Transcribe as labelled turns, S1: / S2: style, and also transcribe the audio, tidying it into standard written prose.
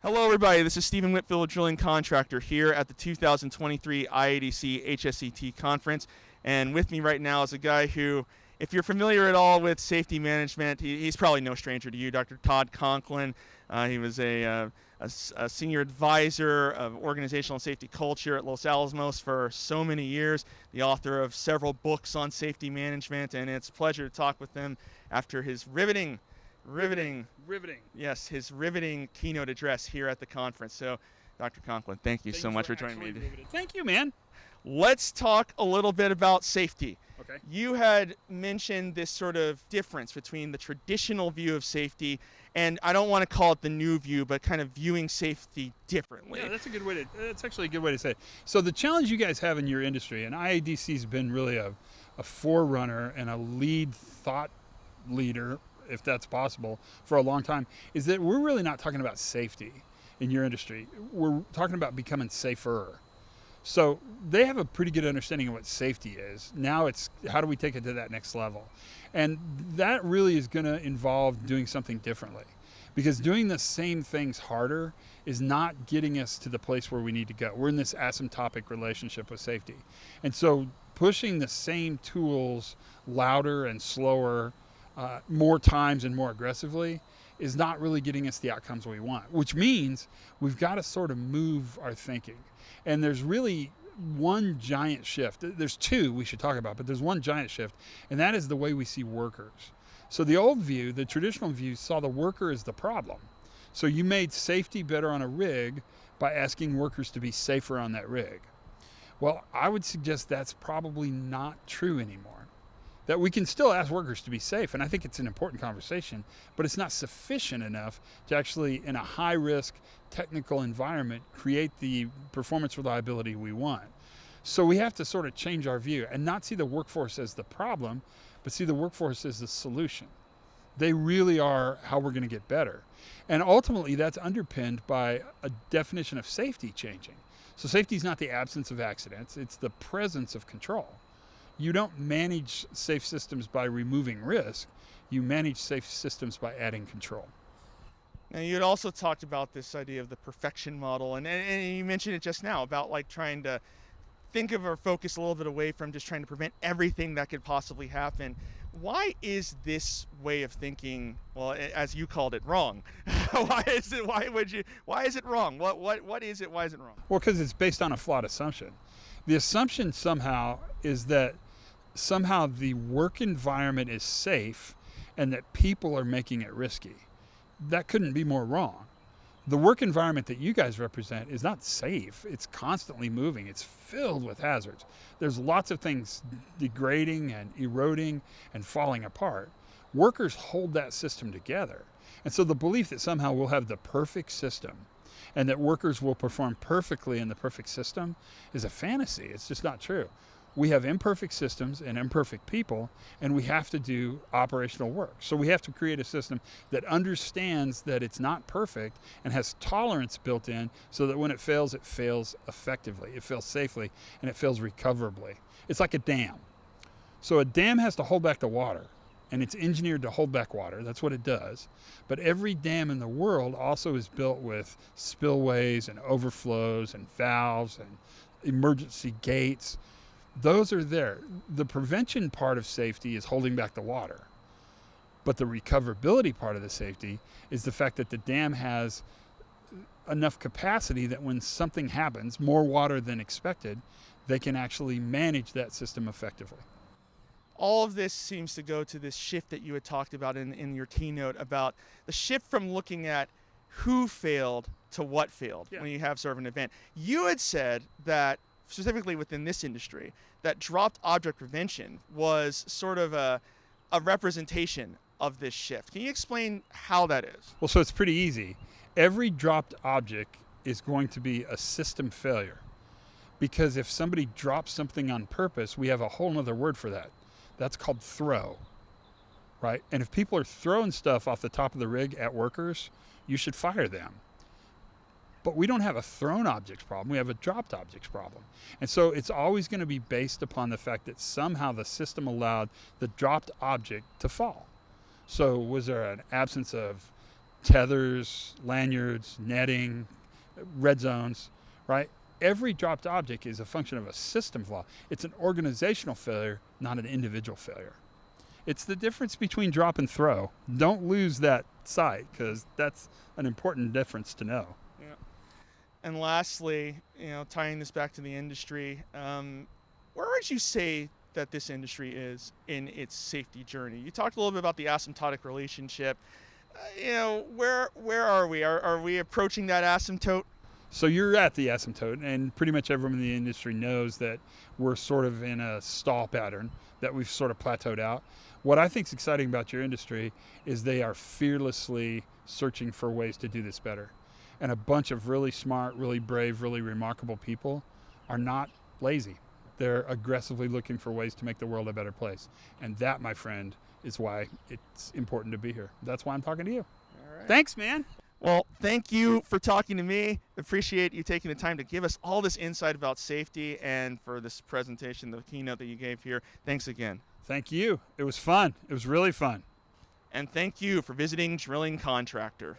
S1: Hello, everybody. This is Stephen Whitfield, drilling contractor, here at the 2023 IADC HSCT conference. And with me right now is a guy who, if you're familiar at all with safety management, he's probably no stranger to you, Dr. Todd Conklin. He was a senior advisor of organizational and safety culture at Los Alamos for so many years, the author of several books on safety management, and it's a pleasure to talk with him after his riveting. Yes, his riveting keynote address here at the conference. So, Dr. Conklin, thank you so much for joining me.
S2: Thank you, man.
S1: Let's talk a little bit about safety.
S2: Okay.
S1: You had mentioned this sort of difference between the traditional view of safety and I don't want to call it the new view, but kind of viewing safety differently.
S2: Yeah, that's actually a good way to say it. So the challenge you guys have in your industry, and IADC's been really a forerunner and a lead thought leader, if that's possible, for a long time, is that we're really not talking about safety in your industry. We're talking about becoming safer. So they have a pretty good understanding of what safety is. Now it's how do we take it to that next level? And that really is going to involve doing something differently, because doing the same things harder is not getting us to the place where we need to go. We're in this asymptotic relationship with safety. And so pushing the same tools louder and slower, more times and more aggressively, is not really getting us the outcomes we want, which means we've got to sort of move our thinking. And there's really one giant shift. There's two we should talk about, but there's one giant shift, and that is the way we see workers. So the old view, the traditional view, saw the worker as the problem. So you made safety better on a rig by asking workers to be safer on that rig. Well, I would suggest that's probably not true anymore. That we can still ask workers to be safe, and I think it's an important conversation, but it's not sufficient enough to actually, in a high-risk technical environment, create the performance reliability we want. So we have to sort of change our view and not see the workforce as the problem, but see the workforce as the solution. They really are how we're going to get better. And ultimately, that's underpinned by a definition of safety changing. So safety is not the absence of accidents, it's the presence of control. You don't manage safe systems by removing risk. You manage safe systems by adding control.
S1: Now, you had also talked about this idea of the perfection model, and you mentioned it just now about like trying to think of our focus a little bit away from just trying to prevent everything that could possibly happen. Why is this way of thinking, well, as you called it, wrong? Why is it wrong? What is it? Why is it wrong?
S2: Well, because it's based on a flawed assumption. The assumption somehow is that somehow the work environment is safe and that people are making it risky. That couldn't be more wrong. The work environment that you guys represent is not safe. It's constantly moving. It's filled with hazards. There's lots of things degrading and eroding and falling apart. Workers hold that system together. And so the belief that somehow we'll have the perfect system and that workers will perform perfectly in the perfect system is a fantasy. It's just not true. We have imperfect systems and imperfect people, and we have to do operational work. So we have to create a system that understands that it's not perfect and has tolerance built in so that when it fails effectively, it fails safely, and it fails recoverably. It's like a dam. So a dam has to hold back the water, and it's engineered to hold back water. That's what it does. But every dam in the world also is built with spillways and overflows and valves and emergency gates. Those are there. The prevention part of safety is holding back the water. But the recoverability part of the safety is the fact that the dam has enough capacity that when something happens, more water than expected, they can actually manage that system effectively.
S1: All of this seems to go to this shift that you had talked about in your keynote, about the shift from looking at who failed to what failed when you have sort of an event. You had said that, specifically within this industry, that dropped object prevention was sort of a representation of this shift. Can you explain how that is?
S2: Well, so it's pretty easy. Every dropped object is going to be a system failure, because if somebody drops something on purpose, we have a whole other word for that. That's called throw, right? And if people are throwing stuff off the top of the rig at workers, you should fire them. But we don't have a thrown objects problem, we have a dropped objects problem. And so it's always going to be based upon the fact that somehow the system allowed the dropped object to fall. So was there an absence of tethers, lanyards, netting, red zones, right? Every dropped object is a function of a system flaw. It's an organizational failure, not an individual failure. It's the difference between drop and throw. Don't lose that sight, because that's an important difference to know.
S1: Yeah. And lastly, tying this back to the industry, where would you say that this industry is in its safety journey? You talked a little bit about the asymptotic relationship. Where are we? Are we approaching that asymptote?
S2: So you're at the asymptote, and pretty much everyone in the industry knows that we're sort of in a stall pattern, that we've sort of plateaued out. What I think is exciting about your industry is they are fearlessly searching for ways to do this better. And a bunch of really smart, really brave, really remarkable people are not lazy. They're aggressively looking for ways to make the world a better place. And that, my friend, is why it's important to be here. That's why I'm talking to you.
S1: All right.
S2: Thanks, man.
S1: Well, thank you for talking to me. Appreciate you taking the time to give us all this insight about safety, and for this presentation, the keynote that you gave here. Thanks again.
S2: Thank you. It was fun. It was really fun.
S1: And thank you for visiting Drilling Contractor.